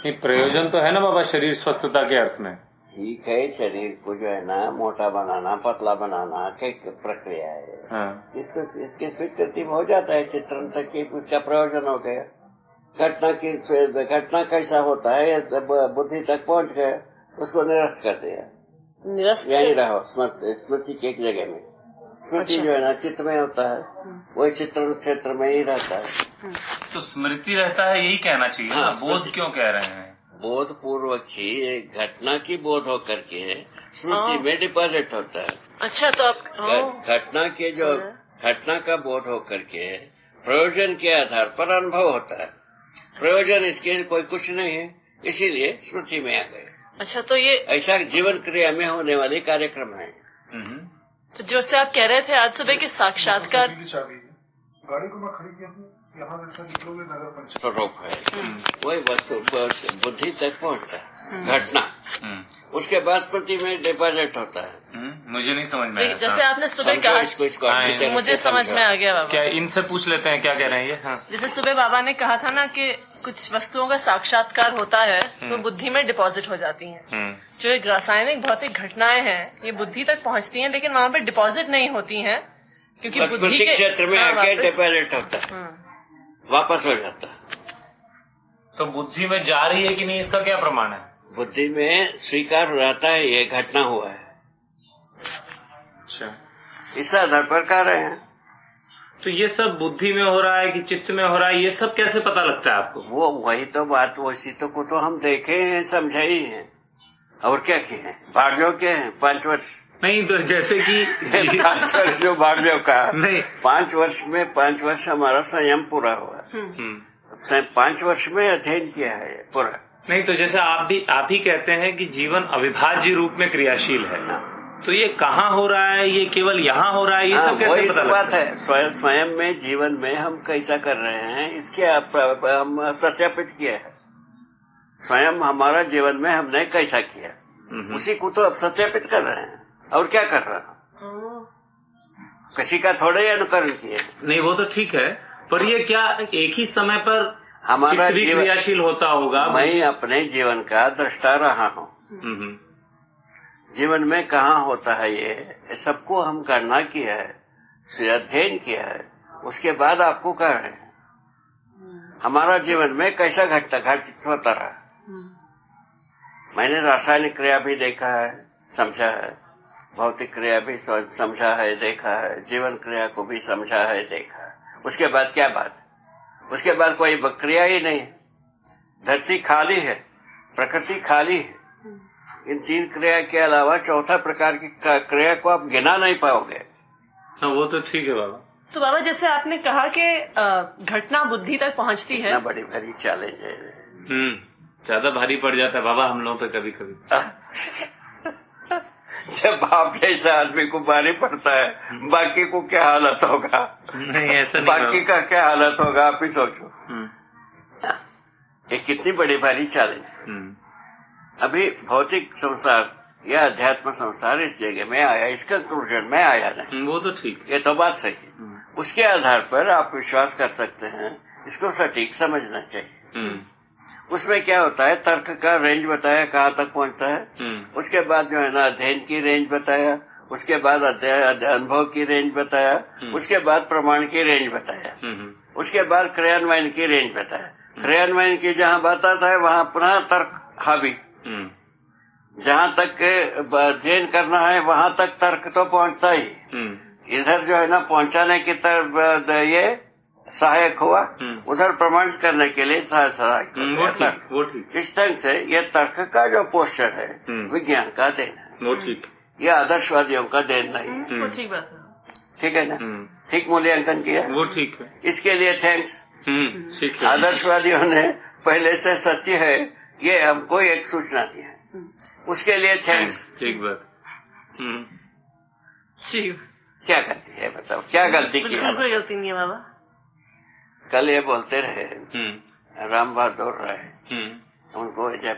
Speaker 1: नहीं, प्रयोजन तो है ना बाबा शरीर स्वस्थता के अर्थ में।
Speaker 2: ठीक है, शरीर को जो है ना मोटा बनाना पतला बनाना कई प्रक्रिया है।
Speaker 1: हाँ।
Speaker 2: इसकी स्वीकृति हो जाता है चित्रण तक की, उसका प्रयोजन हो गया। घटना कैसा होता है बुद्धि तक पहुंच गए, उसको निरस्त कर दिया, यही रहो स्मृति की एक जगह में। स्मृति जो है ना चित्त में होता है, वही चित्रण क्षेत्र में ही रहता है।
Speaker 1: तो स्मृति रहता है, यही कहना चाहिए। हाँ, बोध क्यों कह रहे हैं?
Speaker 2: बोध पूर्वक ही एक घटना की बोध होकर के स्मृति में डिपॉजिट होता है।
Speaker 3: अच्छा, तो आप
Speaker 2: घटना का बोध होकर के प्रयोजन के आधार पर अनुभव होता है, प्रयोजन इसके कोई कुछ नहीं है, इसीलिए स्मृति में आ गए।
Speaker 3: अच्छा, तो ये
Speaker 2: ऐसा जीवन क्रिया में होने वाले कार्यक्रम है।
Speaker 3: तो जैसे आप कह रहे थे आज सुबह के साक्षात्कार,
Speaker 4: गाड़ी को मैं खड़ी किया हूँ, यहाँ से निकलोगे नगर पंचायत
Speaker 2: स्वरूप है, वही वस्तु बुद्धि तक पहुँचता है, घटना उसके बाद स्मृति में डिपॉजिट होता है।
Speaker 1: मुझे नहीं समझ में आया।
Speaker 3: जैसे आपने सुबह कहा,
Speaker 2: इसको
Speaker 3: मुझे समझ में आ गया बाबा।
Speaker 1: क्या इनसे पूछ लेते हैं क्या कह रहे हैं ये? हाँ।
Speaker 3: जैसे सुबह बाबा ने कहा था ना कि कुछ वस्तुओं का साक्षात्कार होता है तो बुद्धि में डिपॉजिट हो जाती हैं। जो एक रासायनिक भौतिक घटनाएं हैं ये बुद्धि तक पहुंचती हैं, लेकिन वहाँ पे डिपॉजिट नहीं होती हैं, क्योंकि बुद्धि के
Speaker 2: क्षेत्र में आके डिपॉजिट होता है, वापस हो जाता है।
Speaker 1: तो बुद्धि में जा रही है कि नहीं, इसका क्या प्रमाण है?
Speaker 2: बुद्धि में स्वीकार रहता है ये घटना हुआ है।
Speaker 1: अच्छा,
Speaker 2: इस आधार पर कह रहे हैं।
Speaker 1: तो ये सब बुद्धि में हो रहा है कि चित्त में हो रहा है, ये सब कैसे पता लगता है आपको?
Speaker 2: वो वही तो बात, वैसी को तो हम देखे हैं, समझे ही हैं, और क्या किए हैं, भाग्यों के हैं 5 वर्ष।
Speaker 1: नहीं तो जैसे कि
Speaker 2: 5 वर्ष जो भाग्यों का
Speaker 1: नहीं,
Speaker 2: 5 वर्ष में 5 वर्ष हमारा संयम पूरा हुआ, 5 वर्ष में अध्ययन किया है पूरा।
Speaker 1: नहीं तो जैसे आप ही कहते हैं कि जीवन अविभाज्य रूप में क्रियाशील है, तो ये कहाँ हो रहा है, ये केवल यहाँ हो रहा है, ये सब कैसे पता लगता है?
Speaker 2: बात है स्वयं में जीवन में हम कैसा कर रहे हैं, इसके हम सत्यापित किया है। स्वयं हमारा जीवन में हमने कैसा किया, उसी को तो अब सत्यापित कर रहे हैं, और क्या कर रहे हैं, किसी का थोड़े ही अनुकरण किए। नहीं,
Speaker 1: वो तो ठीक है, पर ये क्या एक ही समय पर
Speaker 2: हमारा जीवन
Speaker 1: क्रियाशील होता होगा?
Speaker 2: मैं अपने जीवन का दृष्टा रहा हूँ, जीवन में कहाँ होता है ये सबको हम गणना किया है, अध्ययन किया है, उसके बाद आपको कह रहे हैं हमारा जीवन में कैसा घटित होता रहा। मैंने रासायनिक क्रिया भी देखा है, समझा है, भौतिक क्रिया भी समझा है, देखा है, जीवन क्रिया को भी समझा है, देखा है। उसके बाद क्या बात, उसके बाद कोई क्रिया ही नहीं, धरती खाली है, प्रकृति खाली है। इन 3 क्रिया के अलावा चौथा प्रकार की क्रिया को आप गिना नहीं पाओगे।
Speaker 1: हाँ, वो तो ठीक है बाबा।
Speaker 3: तो बाबा जैसे आपने कहा कि घटना बुद्धि तक पहुंचती है,
Speaker 2: बड़ी भारी चैलेंज है।
Speaker 1: ज्यादा भारी पड़ जाता है बाबा हम लोगों पे कभी कभी।
Speaker 2: जब आप जैसा आदमी को भारी पड़ता है, बाकी को क्या हालत होगा?
Speaker 1: नहीं ऐसा नहीं
Speaker 2: बाकी का क्या हालत होगा आप ही सोचो। ये कितनी बड़ी भारी चैलेंज है। अभी भौतिक संसार या अध्यात्म संसार इस जगह में आया, इस कंक्लूजन में आया नहीं।
Speaker 1: वो तो ठीक,
Speaker 2: ये तो बात सही है। उसके आधार पर आप विश्वास कर सकते हैं, इसको सटीक समझना चाहिए। उसमें क्या होता है, तर्क का रेंज बताया कहाँ तक पहुँचता है, उसके बाद जो है ना अध्ययन की रेंज बताया, उसके बाद अनुभव की रेंज बताया, उसके बाद प्रमाण की रेंज बताया, उसके बाद क्रियान्वयन की रेंज बताया। क्रियान्वयन की जहाँ बात आता है वहाँ पुनः तर्क हावी। जहाँ तक अध्ययन करना है वहाँ तक तर्क तो पहुँचता ही, इधर जो है ना पहुँचाने की तरफ ये सहायक हुआ, उधर प्रमाण करने के लिए सहायक हुआ।
Speaker 1: वो ठीक।
Speaker 2: इस ढंग से ये तर्क का जो पोस्चर है विज्ञान का देन है,
Speaker 1: वो ठीक।
Speaker 2: ये आदर्शवादियों का देन नहीं है।
Speaker 3: वो ठीक बात है।
Speaker 2: ठीक है ना, ठीक मूल्यांकन किया,
Speaker 1: वो ठीक है।
Speaker 2: इसके लिए थैंक्स।
Speaker 1: ठीक है।
Speaker 2: आदर्शवादियों ने पहले से सत्य है ये हमको एक सूचना दी है, उसके लिए थैंक्स।
Speaker 1: ठीक बात।
Speaker 3: ठीक।
Speaker 2: क्या गलती है बताओ, क्या गलती की है?
Speaker 3: कोई गलती नहीं है बाबा।
Speaker 2: कल ये बोलते रहे राम बहादुर राय, उनको जब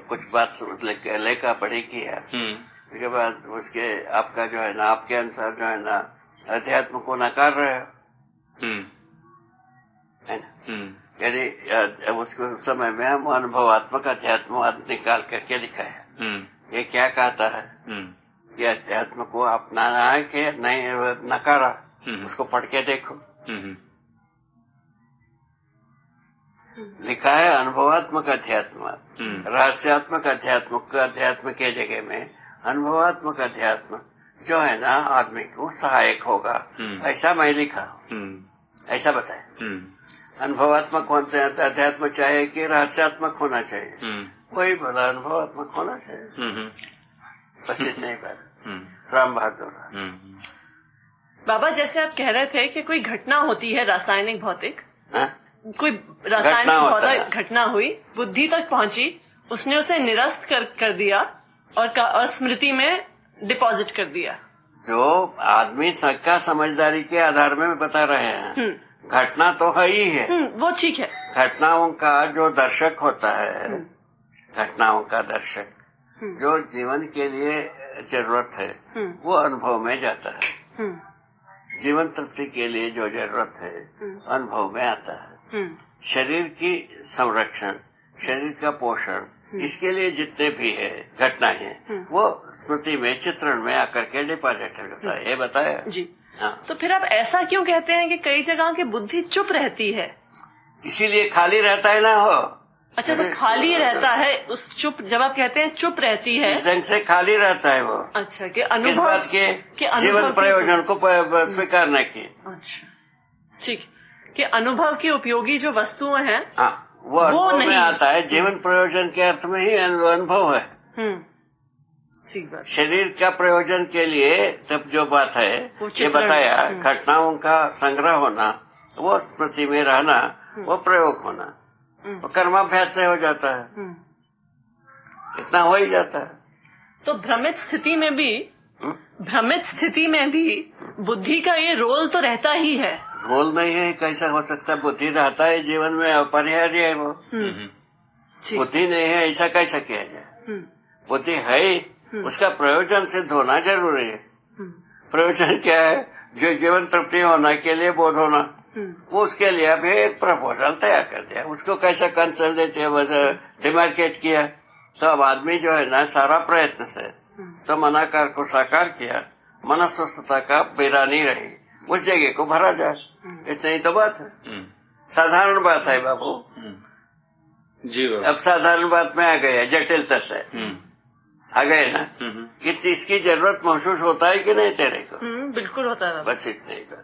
Speaker 2: कुछ बात लेखा पढ़ी किया, उसके बाद उसके आपका जो है ना आपके अनुसार जो है ना अध्यात्म को नकार रहे हो, है ना। यदि उसके समय में हम अनुभवात्मक अध्यात्मवाद निकाल करके दिखाया, ये क्या कहता है कि अध्यात्म को अपनाना है कि नहीं नकारा, उसको पढ़ के देखो। लिखा है अनुभवात्मक अध्यात्म, रहस्यात्मक अध्यात्म के जगह में अनुभवात्मक अध्यात्म जो है ना आदमी को सहायक होगा, ऐसा मैं लिखा हूँ, ऐसा बताया। अनुभवात्मक अध्यात्म चाहिए कि रहस्यात्मक होना चाहिए, वही बोला अनुभवात्मक होना चाहिए, बस इतना ही बात। राम बहादुर।
Speaker 3: बाबा जैसे आप कह रहे थे कि कोई घटना होती है रासायनिक भौतिक, कोई
Speaker 2: घटना
Speaker 3: रासायनिक
Speaker 2: होता है।
Speaker 3: भौतिक घटना हुई, बुद्धि तक पहुंची, उसने उसे निरस्त कर दिया और स्मृति में डिपॉजिट कर दिया।
Speaker 2: जो आदमी सबका समझदारी के आधार में बता रहे हैं, घटना तो है ही है।
Speaker 3: वो ठीक है।
Speaker 2: घटनाओं का जो दर्शक होता है, घटनाओं का दर्शक जो जीवन के लिए जरूरत है वो अनुभव में जाता है। जीवन तृप्ति के लिए जो जरूरत है अनुभव में आता है। शरीर की संरक्षण, शरीर का पोषण, इसके लिए जितने भी है घटनाएं हैं वो स्मृति में चित्रण में आकर के डिपॉजिट होता है, ये बताया
Speaker 3: जी।
Speaker 2: हाँ।
Speaker 3: तो फिर आप ऐसा क्यों कहते हैं कि कई जगह की बुद्धि चुप रहती है?
Speaker 2: इसीलिए खाली रहता है ना हो।
Speaker 3: अच्छा, तो खाली रहता है उस चुप, जब आप कहते हैं चुप रहती है,
Speaker 2: इस ढंग से खाली रहता है वो।
Speaker 3: अच्छा, कि अनुभव
Speaker 2: इस बात के जीवन प्रयोजन को स्वीकारने की।
Speaker 3: अच्छा, ठीक, कि अनुभव की उपयोगी जो वस्तुएं हैं
Speaker 2: वो अनुभव में
Speaker 3: नहीं
Speaker 2: आता है, जीवन प्रयोजन के अर्थ में ही अनुभव है।
Speaker 3: ठीक बात।
Speaker 2: शरीर का प्रयोजन के लिए तब जो बात है ये बताया, घटनाओं का संग्रह होना, वो स्मृति में रहना, वो प्रयोग होना, वो कर्माभ्यास से हो जाता है, इतना हो ही जाता है।
Speaker 3: तो भ्रमित स्थिति में भी बुद्धि का ये रोल तो रहता ही है।
Speaker 2: रोल नहीं है कैसा हो सकता, बुद्धि रहता है जीवन में, अपरिहार्य है वो। बुद्धि नहीं है ऐसा कैसा किया जाए? बुद्धि है, उसका प्रयोजन सिद्ध होना जरूरी है। प्रयोजन क्या है? जो जीवन तृप्ति होने के लिए बोध होना, वो उसके लिए अभी एक प्रपोजल तैयार कर दिया, उसको कैसा कंसल्टेटिव डिमार्केट किया, तो अब आदमी जो है ना सारा प्रयत्न से तो मनाकार को साकार किया, मनस्वस्थता का बेरानी रही, उस जगह को भरा जाए, इतना ही तो बात है। साधारण बात है बाबू
Speaker 1: जी।
Speaker 2: अब साधारण बात में आ गए, जटिलता से आ गए ना, इसकी जरूरत महसूस होता है कि नहीं तेरे को?
Speaker 3: बिल्कुल होता है।
Speaker 2: बस इतना ही बात।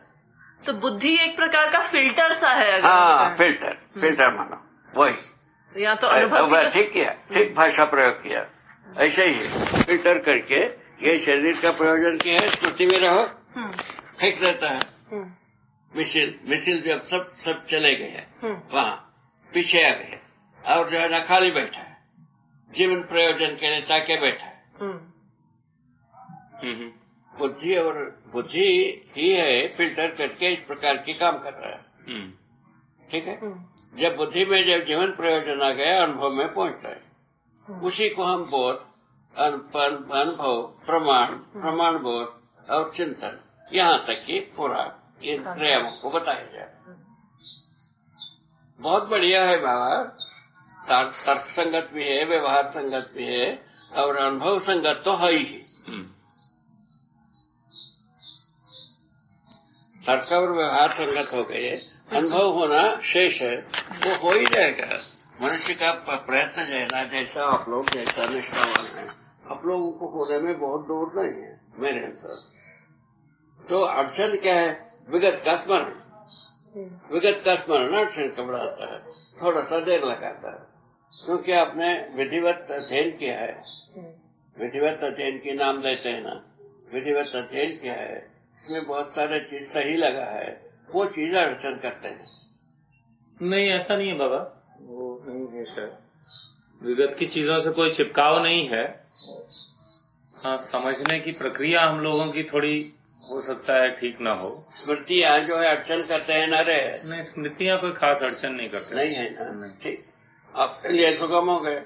Speaker 3: तो बुद्धि एक प्रकार का फिल्टर सा है अगर
Speaker 2: हाँ, फिल्टर मानो, वही
Speaker 3: या तो अनुभव
Speaker 2: ठीक किया, ठीक भाषा प्रयोग किया, ऐसे ही फिल्टर करके ये शरीर का प्रयोजन क्या है, स्मृति में रहो, ठीक रहता है। मिसिल जब सब चले गए वहाँ पीछे आ गए और जो है ना खाली बैठा है, जीवन प्रयोजन के लिए ताके बैठा है। बुद्धि और बुद्धि ही है फिल्टर करके इस प्रकार के काम कर रहा है। ठीक है। जब बुद्धि में जब जीवन प्रयोजन आ गया, अनुभव में पहुंचता है, उसी को हम बोध, अनुभव, प्रमाण बोध और चिंतन, यहाँ तक कि पूरा इन त्रयों को बताया जाए। बहुत बढ़िया है बाबा। तर्क संगत भी है, व्यवहार संगत भी है और अनुभव संगत तो है ही। तर्क और व्यवहार संगत हो गए, अनुभव होना शेष है, वो हो ही जाएगा। मनुष्य का प्रयत्न है ना, जैसा आप लोग जैसा निष्ठावान है, आप लोगों को होने में बहुत दूर नहीं है मेरे अनुसार। तो अड़चन क्या है? विगत का स्मरण। विगत का स्मरण अड़चन का बढ़ाता है, थोड़ा सा देर लगाता है, क्योंकि आपने विधिवत अध्ययन किया है। विधिवत अध्ययन की नाम देते हैं ना, विधिवत अध्ययन किया है, इसमें बहुत सारे चीज सही लगा है, वो चीज अड़चन करते हैं।
Speaker 1: नहीं, ऐसा नहीं है बाबा, वो नहीं है शायद। विगत की चीजों से कोई चिपकाव नहीं है। हाँ, समझने की प्रक्रिया हम लोगों की थोड़ी हो सकता है ठीक ना हो।
Speaker 2: स्मृतियाँ जो है अड़चन करते हैं ना रे?
Speaker 1: नहीं, स्मृतियाँ कोई खास अड़चन नहीं करते।
Speaker 2: नहीं है ना? ठीक, आपके लिए सुगम हो गए,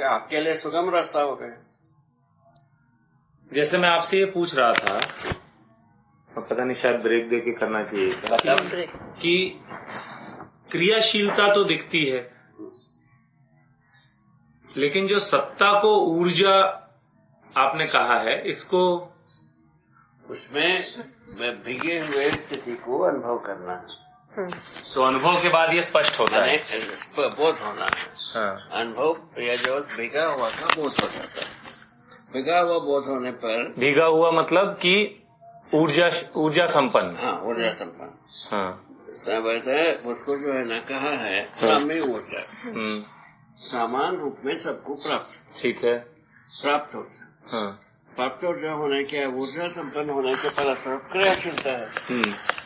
Speaker 2: आपके लिए सुगम रास्ता हो गए।
Speaker 1: जैसे मैं आपसे ये पूछ रहा था, पता नहीं शायद ब्रेक दे के करना चाहिए था, कि क्रियाशीलता तो दिखती है, लेकिन जो सत्ता को ऊर्जा आपने कहा है, इसको
Speaker 2: उसमें भीगे हुए स्थिति को अनुभव करना है।
Speaker 1: तो अनुभव के बाद ये स्पष्ट होता है,
Speaker 2: बोध होना है।
Speaker 1: हाँ।
Speaker 2: अनुभव या जो भीगा हुआ का बोध हो जाता है। भीगा हुआ बोध होने पर,
Speaker 1: भीगा हुआ मतलब कि ऊर्जा संपन्न।
Speaker 2: हाँ, ऊर्जा संपन्न।
Speaker 1: हाँ,
Speaker 2: उसको जो है ना कहा है साम्य ऊर्जा, समान रूप में सबको प्राप्त।
Speaker 1: ठीक है,
Speaker 2: प्राप्त ऊर्जा। हाँ, प्राप्त ऊर्जा होने के, ऊर्जा संपन्न होने के फलस्वरूप क्रियाशीलता है।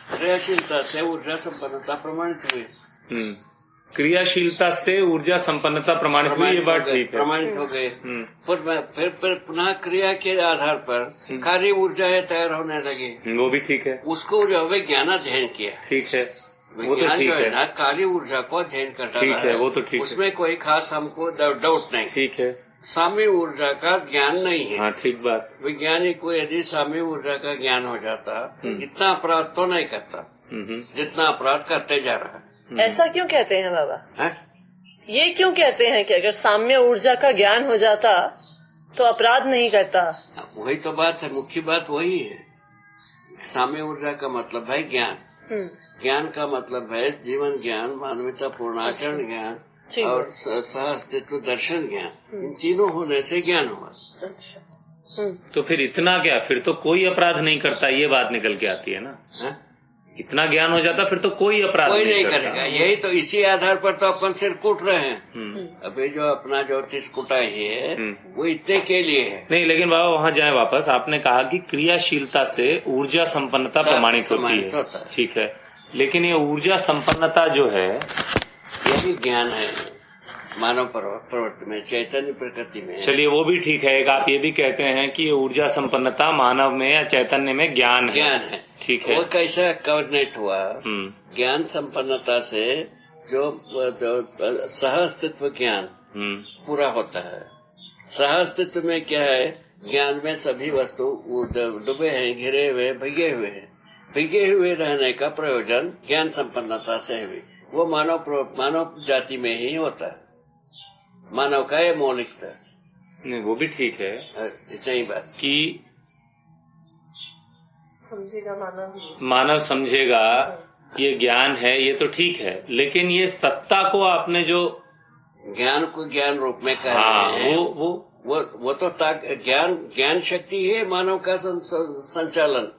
Speaker 2: क्रियाशीलता से ऊर्जा संपन्नता प्रमाणित हुई।
Speaker 1: क्रियाशीलता से ऊर्जा संपन्नता प्रमाणित हुई, ये बात ठीक है,
Speaker 2: प्रमाणित हो गए। फिर पुनः क्रिया के आधार पर कार्य ऊर्जा तैयार होने लगी,
Speaker 1: वो भी ठीक है।
Speaker 2: उसको जो विज्ञान अध्ययन किया।
Speaker 1: ठीक है, वो तो
Speaker 2: विज्ञान
Speaker 1: ठीक
Speaker 2: जो है
Speaker 1: है
Speaker 2: ना कार्य ऊर्जा को अध्ययन करता
Speaker 1: ठीक है, वो तो ठीक है,
Speaker 2: उसमें कोई खास हमको डाउट नहीं।
Speaker 1: ठीक है।
Speaker 2: साम्य ऊर्जा का ज्ञान नहीं है।
Speaker 1: हाँ, ठीक बात।
Speaker 2: वैज्ञानिक को यदि साम्य ऊर्जा का ज्ञान हो जाता, इतना अपराध तो नहीं करता जितना अपराध करते जा रहा है।
Speaker 3: ऐसा क्यों कहते हैं बाबा?
Speaker 2: है?
Speaker 3: ये क्यों कहते हैं कि अगर साम्य ऊर्जा का ज्ञान हो जाता तो अपराध नहीं करता?
Speaker 2: वही तो बात है, मुख्य बात वही है। साम्य ऊर्जा का मतलब है ज्ञान। ज्ञान का मतलब है जीवन ज्ञान, मानवता पूर्ण आचरण ज्ञान और सह अस्तित्व दर्शन ज्ञान। इन तीनों होने से ज्ञान हुआ।
Speaker 3: अच्छा।
Speaker 1: तो फिर इतना क्या, फिर तो कोई अपराध नहीं करता, ये बात निकल के आती है ना।
Speaker 2: है?
Speaker 1: इतना ज्ञान हो जाता फिर तो कोई अपराध
Speaker 2: नहीं करेगा। यही तो, इसी आधार पर तो अपन सिर कूट रहे हैं। अभी जो अपना ज्योतिष कुटाई है वो इतने के लिए है।
Speaker 1: नहीं, लेकिन बाबा वहाँ जाए वापस, आपने कहा कि क्रियाशीलता से ऊर्जा संपन्नता प्रमाणित होती है। ठीक है, लेकिन ये ऊर्जा संपन्नता जो है,
Speaker 2: ये भी ज्ञान है मानव प्रवृत्ति में, चैतन्य प्रकृति में।
Speaker 1: चलिए वो भी ठीक है। एक आप ये भी कहते हैं कि ऊर्जा संपन्नता मानव में या चैतन्य में ज्ञान है। ठीक है,
Speaker 2: वो कैसा कोऑर्डिनेट हुआ? ज्ञान संपन्नता से जो सह अस्तित्व ज्ञान पूरा होता है। सह अस्तित्व में क्या है? ज्ञान में सभी वस्तु डूबे हैं, घिरे हुए, भीगे हुए हैं। भीगे हुए रहने का प्रयोजन ज्ञान संपन्नता से है। वो मानव जाति में ही होता है। मानव का ये मौलिकता।
Speaker 1: नहीं, वो भी ठीक है,
Speaker 2: इतना ही बात
Speaker 1: कि
Speaker 3: समझेगा
Speaker 1: मानव समझेगा ये ज्ञान है, ये तो ठीक है, लेकिन ये सत्ता को आपने जो
Speaker 2: ज्ञान को ज्ञान रूप में कह रहे हैं, वो तो ज्ञान शक्ति है मानव का संचालन।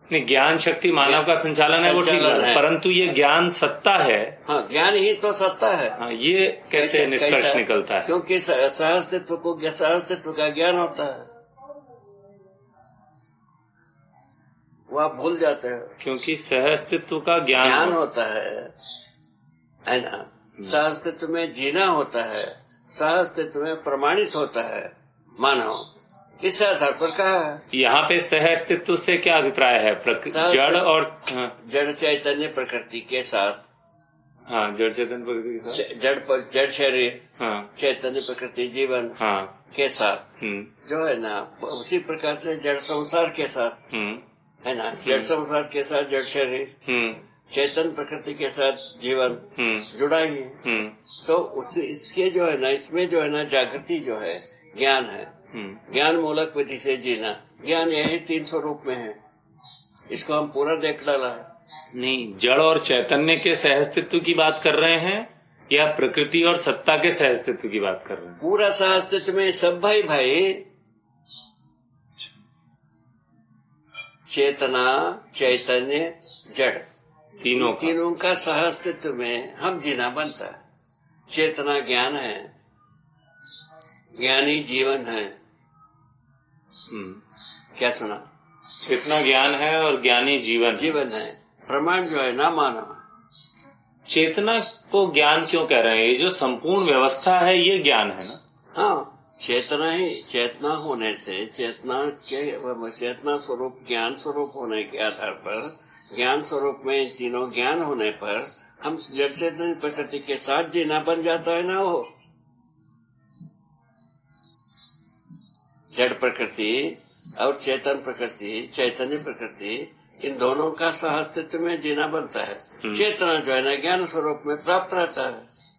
Speaker 1: नहीं, ज्ञान शक्ति मानव का संचालन है, वो ठीक है, परंतु ये ज्ञान सत्ता है।
Speaker 2: हाँ, ज्ञान ही तो सत्ता है।
Speaker 1: हाँ, ये कैसे निष्कर्ष निकलता है?
Speaker 2: क्योंकि सहअस्तित्व का ज्ञान होता है, वो आप भूल जाते हैं।
Speaker 1: क्योंकि सहअस्तित्व का ज्ञान
Speaker 2: होता है ना। सहअस्तित्व में जीना होता है, सह अस्तित्व में प्रमाणित होता है मानव, इस आधार पर कहा है।
Speaker 1: यहाँ पे सह अस्तित्व से क्या अभिप्राय है? जड़ और
Speaker 2: जड़ चैतन्य प्रकृति के साथ,
Speaker 1: हाँ, जड़ चैतन्य प्रकृति के साथ,
Speaker 2: जड़ शरीर,
Speaker 1: हाँ,
Speaker 2: चैतन्य प्रकृति जीवन,
Speaker 1: हाँ,
Speaker 2: के साथ जो है ना, उसी प्रकार से जड़ संसार के साथ है ना, जड़ संसार के साथ जड़ शरीर, चैतन्य प्रकृति के साथ जीवन जुड़ा ही है। तो इसके जो है ना, इसमें जो है ना, जागृति जो है ज्ञान है। ज्ञान मूलक विधि से जीना, ज्ञान यही 3 स्वरूप में है। इसको हम पूरा देख डाला है।
Speaker 1: नहीं, जड़ और चैतन्य के सहअस्तित्व की बात कर रहे हैं या प्रकृति और सत्ता के सहअस्तित्व की बात कर रहे हैं?
Speaker 2: पूरा सहअस्तित्व में सब भाई चेतना, चैतन्य, जड़, तीनों का सहअस्तित्व में हम जीना बनता है। चेतना ज्ञान है, ज्ञानी जीवन है। क्या सुना?
Speaker 1: चेतना ज्ञान है और ज्ञानी जीवन
Speaker 2: है। प्रमाण जो है ना मानव।
Speaker 1: चेतना को ज्ञान क्यों कह रहे हैं? ये जो संपूर्ण व्यवस्था है ये ज्ञान है ना?
Speaker 2: हाँ, चेतना होने से, चेतना स्वरूप ज्ञान स्वरूप होने के आधार पर, ज्ञान स्वरूप में तीनों ज्ञान होने पर हम जड़ चेतन प्रकृति के साथ जीना बन जाता है ना। वो जड़ प्रकृति और चेतन प्रकृति, चैतन्य प्रकृति, इन दोनों का सहअस्तित्व में जीना बनता है। चेतना जो है ना, ज्ञान स्वरूप में प्राप्त रहता है।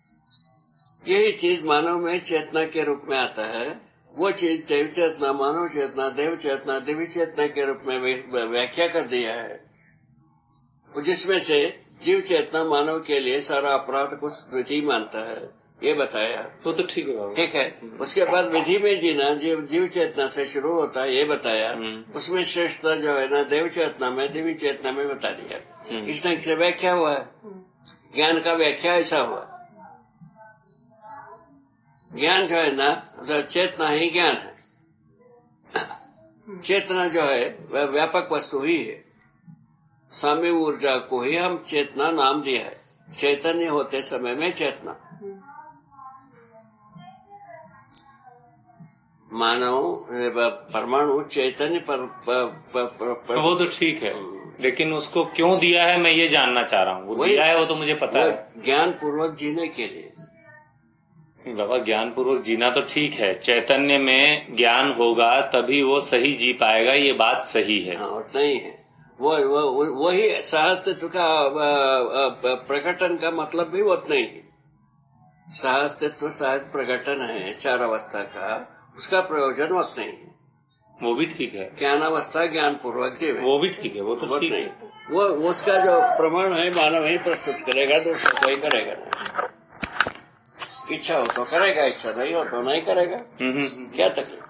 Speaker 2: यही चीज मानव में चेतना के रूप में आता है। वो चीज देव चेतना, मानव चेतना, देव चेतना, दिव्य चेतना के रूप में व्याख्या कर दिया है, जिसमें से जीव चेतना मानव के लिए सारा अपराध को विधि मानता है, ये बताया।
Speaker 1: वो तो ठीक है,
Speaker 2: ठीक है। उसके बाद विधि में जीना जीव चेतना से शुरू होता है, ये बताया। उसमें श्रेष्ठता जो है ना, देव चेतना में, दिव्य चेतना में बता दिया। इस ढंग से व्याख्या हुआ है। ज्ञान का व्याख्या ऐसा हुआ। ज्ञान जो है ना, तो चेतना ही ज्ञान है। चेतना जो है वह व्यापक वस्तु ही है। साम्य ऊर्जा को ही हम चेतना नाम दिया है। चैतन्य होते समय में चेतना, मानव परमाणु चैतन्य पर
Speaker 1: वो तो ठीक है, लेकिन उसको क्यों दिया है मैं ये जानना चाह रहा हूँ। वो दिया है वो तो मुझे पता है।
Speaker 2: ज्ञान पूर्वक जीने के लिए।
Speaker 1: बाबा, ज्ञान पूर्वक जीना तो ठीक है, चैतन्य में ज्ञान होगा तभी वो सही जी पाएगा, ये बात सही है।
Speaker 2: हाँ, उतना ही है। वही सहअस्तित्व का प्रकटन का मतलब भी उतना ही है। सहअस्तित्व सहज प्रकटन है 4 अवस्था का, उसका प्रयोजन उतना ही है।
Speaker 1: वो भी ठीक है।
Speaker 2: ज्ञान अवस्था ज्ञान पूर्वक जीव,
Speaker 1: वो भी ठीक है, वो तो ठीक है।
Speaker 2: वो उसका जो प्रमाण है मानव ही प्रस्तुत करेगा, दूसरा कोई करेगा नहीं। इच्छा हो तो करेगा, इच्छा नहीं हो तो नहीं करेगा। क्या तकलीफ।